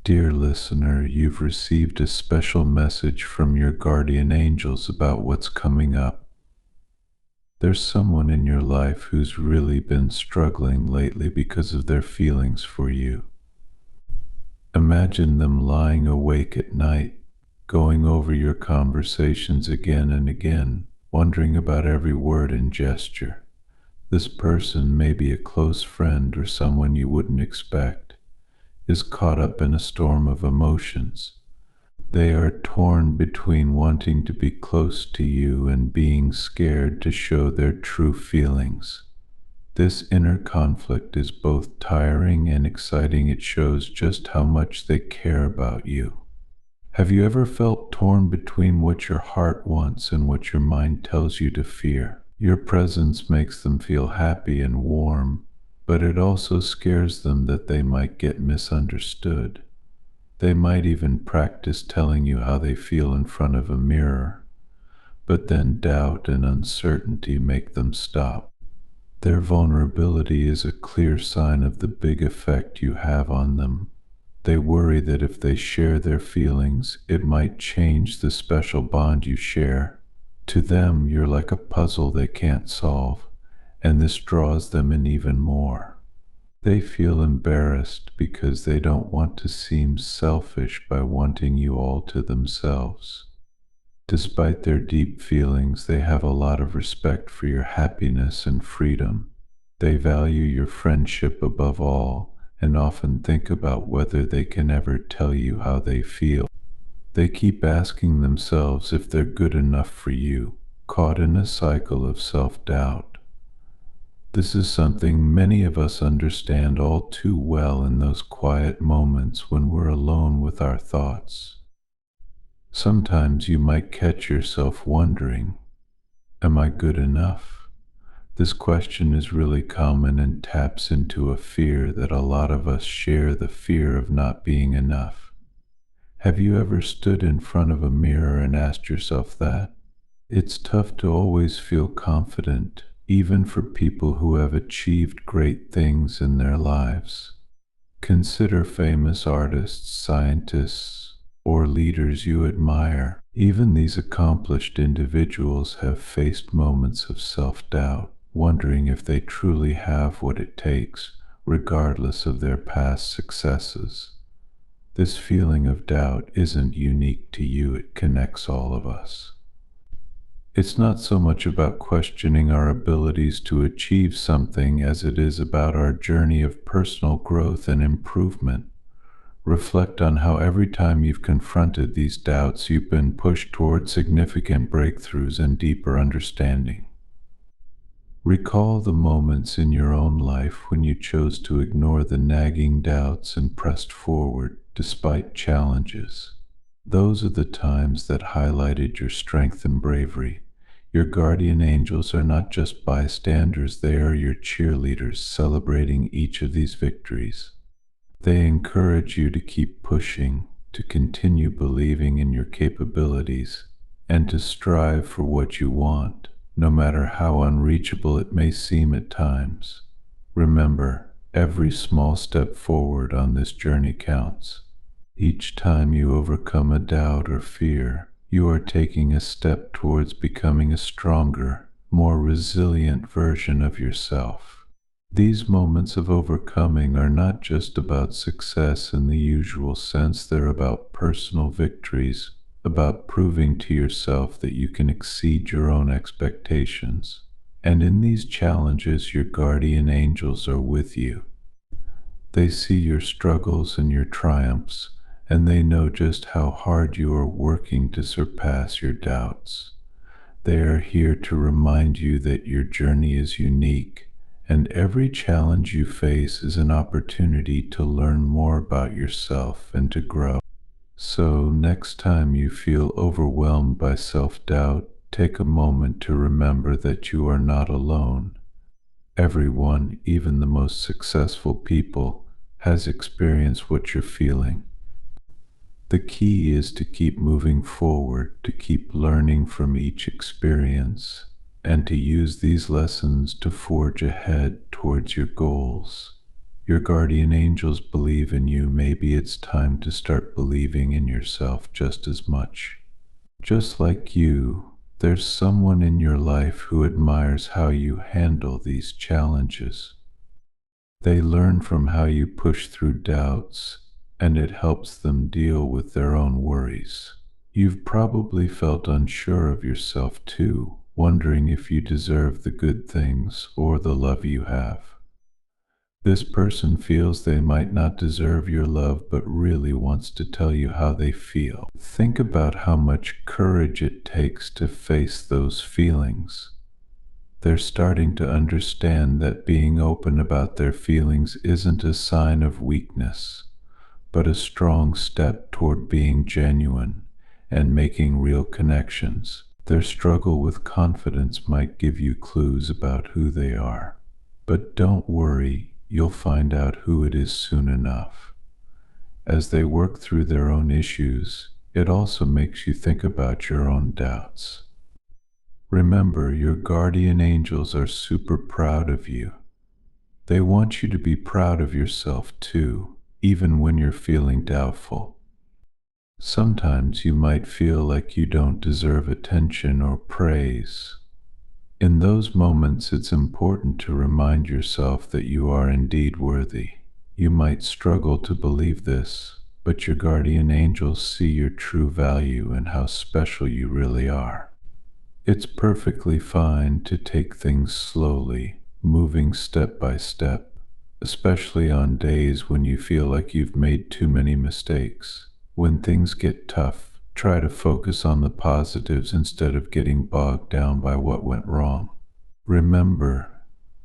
Dear listener, you've received a special message from your guardian angels about what's coming up. There's someone in your life who's really been struggling lately because of their feelings for you. Imagine them lying awake at night, going over your conversations again and again, wondering about every word and gesture. This person may be a close friend or someone you wouldn't expect, is caught up in a storm of emotions. They are torn between wanting to be close to you and being scared to show their true feelings. This inner conflict is both tiring and exciting. It shows just how much they care about you. Have you ever felt torn between what your heart wants and what your mind tells you to fear? Your presence makes them feel happy and warm, but it also scares them that they might get misunderstood. They might even practice telling you how they feel in front of a mirror, but then doubt and uncertainty make them stop. Their vulnerability is a clear sign of the big effect you have on them. They worry that if they share their feelings, it might change the special bond you share. To them, you're like a puzzle they can't solve, and this draws them in even more. They feel embarrassed because they don't want to seem selfish by wanting you all to themselves. Despite their deep feelings, they have a lot of respect for your happiness and freedom. They value your friendship above all and often think about whether they can ever tell you how they feel. They keep asking themselves if they're good enough for you, caught in a cycle of self-doubt. This is something many of us understand all too well in those quiet moments when we're alone with our thoughts. Sometimes you might catch yourself wondering, am I good enough? This question is really common and taps into a fear that a lot of us share, the fear of not being enough. Have you ever stood in front of a mirror and asked yourself that? It's tough to always feel confident, even for people who have achieved great things in their lives. Consider famous artists, scientists, or leaders you admire. Even these accomplished individuals have faced moments of self-doubt, wondering if they truly have what it takes, regardless of their past successes. This feeling of doubt isn't unique to you, it connects all of us. It's not so much about questioning our abilities to achieve something as it is about our journey of personal growth and improvement. Reflect on how every time you've confronted these doubts, you've been pushed toward significant breakthroughs and deeper understanding. Recall the moments in your own life when you chose to ignore the nagging doubts and pressed forward despite challenges. Those are the times that highlighted your strength and bravery. Your guardian angels are not just bystanders, they are your cheerleaders celebrating each of these victories. They encourage you to keep pushing, to continue believing in your capabilities, and to strive for what you want, no matter how unreachable it may seem at times. Remember, every small step forward on this journey counts. Each time you overcome a doubt or fear, you are taking a step towards becoming a stronger, more resilient version of yourself. These moments of overcoming are not just about success in the usual sense, they're about personal victories, about proving to yourself that you can exceed your own expectations. And in these challenges, your guardian angels are with you. They see your struggles and your triumphs, and they know just how hard you are working to surpass your doubts. They are here to remind you that your journey is unique, and every challenge you face is an opportunity to learn more about yourself and to grow. So, next time you feel overwhelmed by self-doubt, take a moment to remember that you are not alone. Everyone, even the most successful people, has experienced what you're feeling. The key is to keep moving forward, to keep learning from each experience, and to use these lessons to forge ahead towards your goals. Your guardian angels believe in you. Maybe it's time to start believing in yourself just as much. Just like you, there's someone in your life who admires how you handle these challenges. They learn from how you push through doubts, and it helps them deal with their own worries. You've probably felt unsure of yourself too, wondering if you deserve the good things or the love you have. This person feels they might not deserve your love but really wants to tell you how they feel. Think about how much courage it takes to face those feelings. They're starting to understand that being open about their feelings isn't a sign of weakness, but a strong step toward being genuine and making real connections. Their struggle with confidence might give you clues about who they are. But don't worry, you'll find out who it is soon enough. As they work through their own issues, it also makes you think about your own doubts. Remember, your guardian angels are super proud of you. They want you to be proud of yourself too, even when you're feeling doubtful. Sometimes you might feel like you don't deserve attention or praise. In those moments, it's important to remind yourself that you are indeed worthy. You might struggle to believe this, but your guardian angels see your true value and how special you really are. It's perfectly fine to take things slowly, moving step by step, especially on days when you feel like you've made too many mistakes. When things get tough, try to focus on the positives instead of getting bogged down by what went wrong. Remember,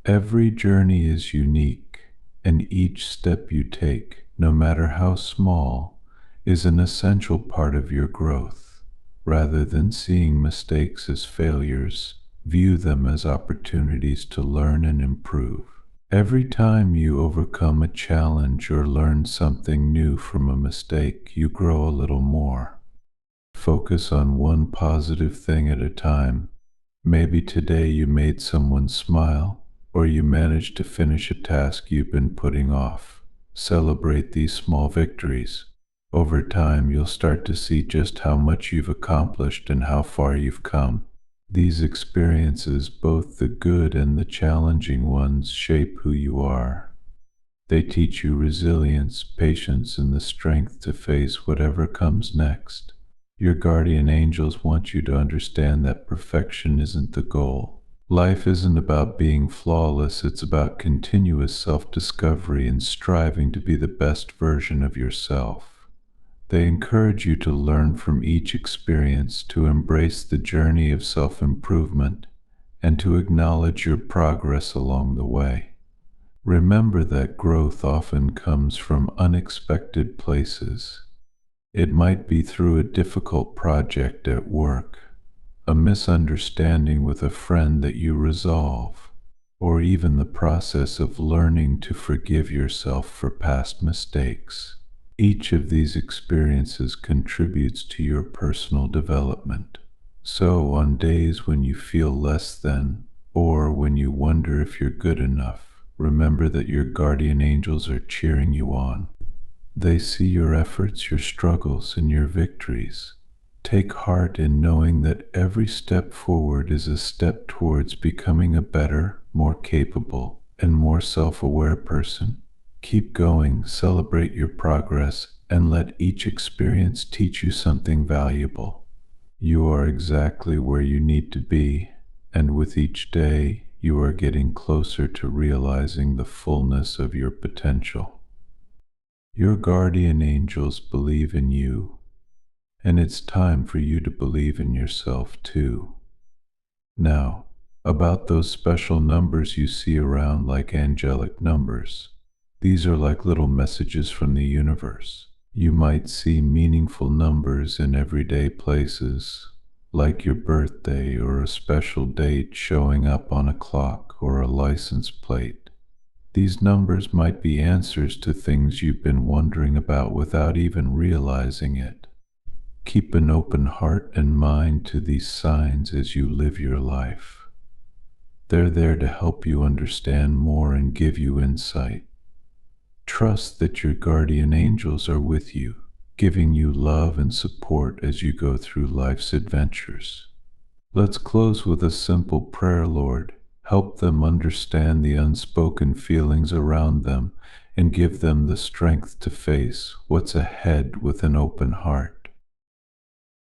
every journey is unique, and each step you take, no matter how small, is an essential part of your growth. Rather than seeing mistakes as failures, view them as opportunities to learn and improve. Every time you overcome a challenge or learn something new from a mistake, you grow a little more. Focus on one positive thing at a time. Maybe today you made someone smile, or you managed to finish a task you've been putting off. Celebrate these small victories. Over time, you'll start to see just how much you've accomplished and how far you've come. These experiences, both the good and the challenging ones, shape who you are. They teach you resilience, patience, and the strength to face whatever comes next. Your guardian angels want you to understand that perfection isn't the goal. Life isn't about being flawless, it's about continuous self-discovery and striving to be the best version of yourself. They encourage you to learn from each experience, to embrace the journey of self-improvement, and to acknowledge your progress along the way. Remember that growth often comes from unexpected places. It might be through a difficult project at work, a misunderstanding with a friend that you resolve, or even the process of learning to forgive yourself for past mistakes. Each of these experiences contributes to your personal development. So, on days when you feel less than, or when you wonder if you're good enough, remember that your guardian angels are cheering you on. They see your efforts, your struggles, and your victories. Take heart in knowing that every step forward is a step towards becoming a better, more capable, and more self-aware person. Keep going, celebrate your progress, and let each experience teach you something valuable. You are exactly where you need to be, and with each day, you are getting closer to realizing the fullness of your potential. Your guardian angels believe in you, and it's time for you to believe in yourself too. Now, about those special numbers you see around like angelic numbers. These are like little messages from the universe. You might see meaningful numbers in everyday places, like your birthday or a special date showing up on a clock or a license plate. These numbers might be answers to things you've been wondering about without even realizing it. Keep an open heart and mind to these signs as you live your life. They're there to help you understand more and give you insight. Trust that your guardian angels are with you, giving you love and support as you go through life's adventures. Let's close with a simple prayer, Lord. Help them understand the unspoken feelings around them and give them the strength to face what's ahead with an open heart.